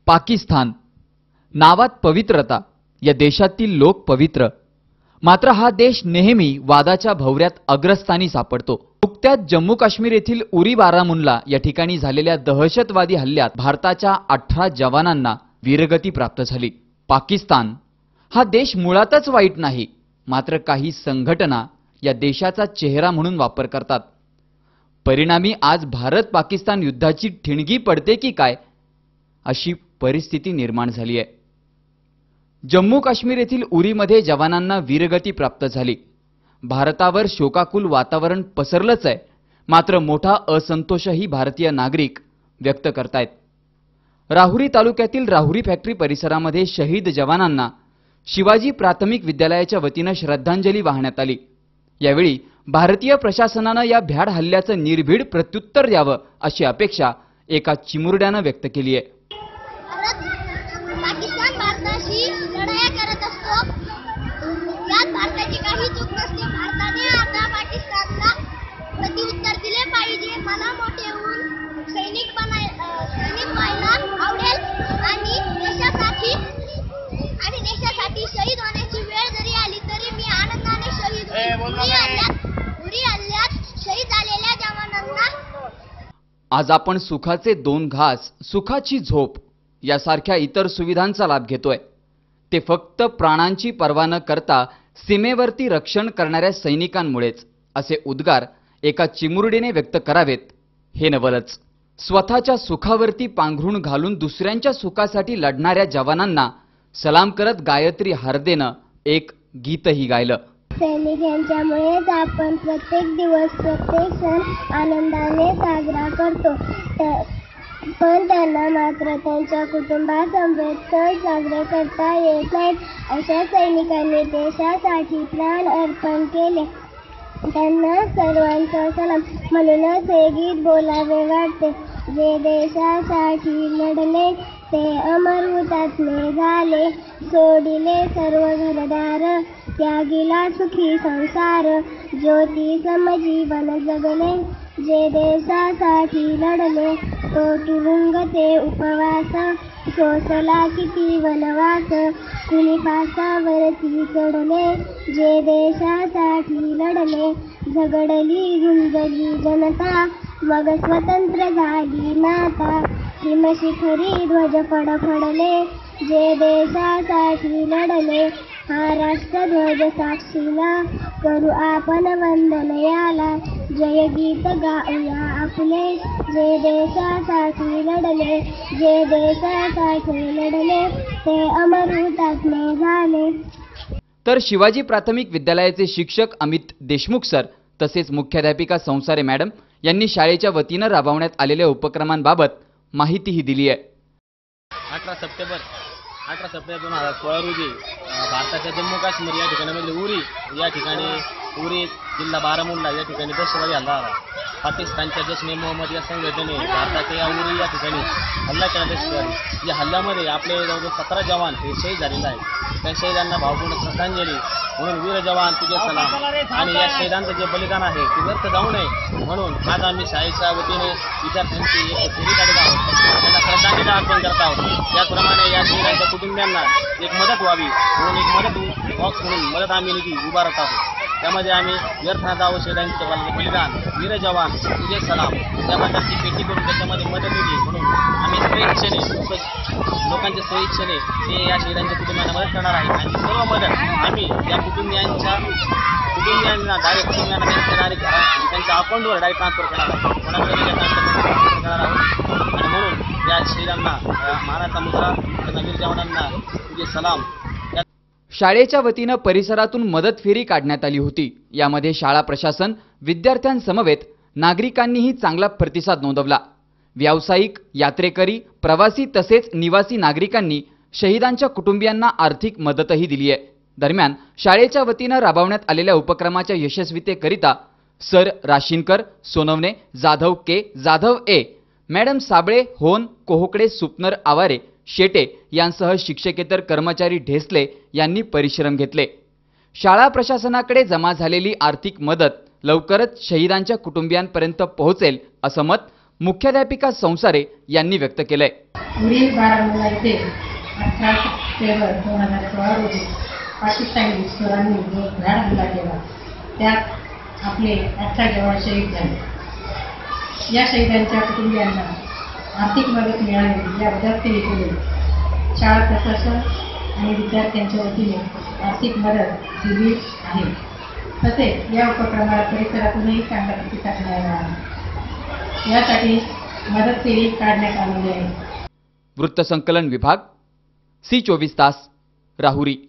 पाकिस्तान नावात पवित्रता, या देशातील लोक पवित्र, मात्र हा देश नेहमी वादाच्या भोवऱ्यात अग्रस्थानी सापडतो। नुकत्याच जम्मू काश्मीर येथील उरी बारामुल्ला या ठिकाणी झालेल्या दहशतवादी हल्ल्यात भारताच्या 18 जवानांना वीरगती प्राप्त झाली। पाकिस्तान हा देश मुळातच वाईट नाही, मात्र काही संघटना या देशाचा चेहरा म्हणून वापर करतात। परिणामी आज भारत पाकिस्तान युद्धाची ठिणगी पडते की काय अशी परिस्थिती निर्माण झाली आहे। जम्मू काश्मीर येथील उरीमध्ये जवानांना वीरगती प्राप्त झाली। भारतावर शोकाकुल वातावरण पसरलंच आहे, मात्र मोठा असंतोषही भारतीय नागरिक व्यक्त करतायत। राहुरी तालुक्यातील राहुरी फॅक्टरी परिसरामध्ये शहीद जवानांना शिवाजी प्राथमिक विद्यालयाच्या वतीने श्रद्धांजली वाहण्यात आली। यावेळी भारतीय प्रशासनाने या भ्याड हल्ल्याचं निर्भीड प्रत्युत्तर द्यावं अशी अपेक्षा एका चिमुरड्याने व्यक्त केली आहे। पाकिस्तान भारताशी लढाया करत असतो, यात भारताची काही चूक नसते। भारताने आता पाकिस्तानला प्रत्युत्तर दिले पाहिजे। मला मोठे होऊन सैनिक व्हायला आवडेल आणि देशासाठी शहीद होण्याची वेळ जरी आली तरी मी आनंदाने शहीद होईल। उरी हल्ल्यात शहीद झालेल्या जवानांना आज आपण सुखाचे 2 घास, सुखाची झोप यासारख्या इतर सुविधांचा लाभ घेतोय, ते फक्त प्राणांची पर्वा न करता सीमेवरती रक्षण करणाऱ्या सैनिकांमुळेच, असे उद्गार एका चिमुरडीने व्यक्त करावेत हे नवलच। स्वतःच्या सुखावरती पांघरून घालून दुसऱ्यांच्या सुखासाठी लढणाऱ्या जवानांना सलाम करत गायत्री हरदेनं एक गीतही गायलं। सैनिक यांच्यामुळेच आपण प्रत्येक दिवस, प्रत्येक सण आनंदाने साजरा करतो, पण त्यांना मात्र त्यांच्या कुटुंबासमवेत सण साजरे करता येत नाहीत। अशा सैनिकांनी देशासाठी प्राण अर्पण केले, त्यांना सर्वांचा सलाम। म्हणूनच हे गीत बोलावे वाटते। जे देशासाठी लढले ते अमर हुतात्मे झाले, सोडिले सर्व घरदार, त्यागिला सुखी संसार, ज्योती समजीवन जगले। जे देशासाठी लढले तो तुरुंग ते उपवास, सोसला किती वनवास, कुणी फासावरती चढले। जे देशासाठी लढले झगडली गुंजली जनता, मग स्वतंत्र झाली माता, हिमशिखरी ध्वज फडफडले। जे देशासाठी लढले हा राष्ट्रध्वज साक्षीला, करू आपण वंदन याला, जय गीत गाऊया आपले। जे देशासाठी लढले, जे देशासाठी लढले ते अमर हुतात्मे झाले। तर शिवाजी प्राथमिक विद्यालयाचे शिक्षक अमित देशमुख सर तसेच मुख्याध्यापिका संसारे मॅडम यांनी शाळेच्या वतीने राबवण्यात आलेल्या उपक्रमांबाबत माहितीही दिली आहे। 18 सप्टेंबर 2016 रोजी भारताच्या जम्मू काश्मीर या ठिकाणामध्ये उरी जिल्हा बारामुल्ला या ठिकाणी दहशतवादी हल्ला झाला। पाकिस्तानच्या जैश-ए मोहम्मद या संघटनेने भारताच्या या उरी या ठिकाणी हल्ला केला दहशतवादी। या हल्ल्यामध्ये आपले जवळजवळ 17 जवान हे शहीद झालेले आहेत। त्या शहीदांना भावपूर्ण श्रद्धांजली म्हणून वीर जवान तुझे सलाम, आणि या शहीदांचं जे बलिदान आहे ते व्यर्थ जाऊ नये म्हणून आज आम्ही शाळेच्या वतीने विद्यार्थ्यांची एक फेरी काढत आहोत, त्यांना श्रद्धांजली अर्पण करत आहोत। त्याचप्रमाणे या शहीदांच्या कुटुंबियांना एक मदत व्हावी म्हणून एक मदत बॉक्स म्हणून मदत आम्ही निधी उभारत आहोत। त्यामध्ये आम्ही व्यर्थ न जावं शहीदांचे बलिदान, वीर जवान तुझे सलाम त्याबद्दलची पेटी करून त्याच्यामध्ये मदत दिली म्हणून आम्ही स्वेच्छेने लोकांच्या स्वेच्छेने हे या शहीदांच्या कुटुंबियांना मदत करणार आहे। आणि सर्व मदत आम्ही या कुटुंबियांना डायरेक्ट त्यांच्या अकाउंटवर डायरेक्ट ट्रान्सफर करणार आहोत, ट्रान्सफर करणार आहोत। आणि म्हणून या शहीदांना महाराष्ट्र मुद्रा, त्यांना वीर जवानांना तुझे सलाम। शाळेच्या वतीने परिसरातून मदत फेरी काढण्यात आली होती। यामध्ये शाळा प्रशासन, विद्यार्थ्यांसमवेत नागरिकांनीही चांगला प्रतिसाद नोंदवला। व्यावसायिक, यात्रेकरी, प्रवासी तसेच निवासी नागरिकांनी शहीदांच्या कुटुंबियांना आर्थिक मदतही दिली आहे। दरम्यान शाळेच्या वतीने राबवण्यात आलेल्या उपक्रमाच्या यशस्वीतेकरिता सर राशीनकर, सोनवणे, जाधव के, जाधव ए, मॅडम साबळे, होन, कोहकडे, सुपनर, आवारे, शेटे यांसह शिक्षकेतर कर्मचारी ढेसले यांनी परिश्रम घेतले। शाळा प्रशासनाकडे जमा झालेली आर्थिक मदत लवकरच शहीदांच्या कुटुंबियांपर्यंत पोहोचेल असं मत मुख्याध्यापिका संसारे यांनी व्यक्त केलंय. उरी बारामुल्ला येथे 18 सप्टेंबर 2016 रोजी पाकिस्तानी घुसखोरांनी जो भ्याड हल्ला केला त्यात आपले 18 जवान शहीद झाले. या शहीदांच्या कुटुंबियांना आर्थिक मदत मिळावी याबद्दल ते केले. शाळा प्रशासन आणि विद्यार्थ्यांच्या वतीने आर्थिक मदत दिली आहे. तसेच या उपक्रमाला परिसरातूनही चांगला प्रतिसाद मिळाला आहे. यासाठी मदत फेरी काढण्यात आलेली आहे. वृत्तसंकलन विभाग, सी 24 तास, राहुरी.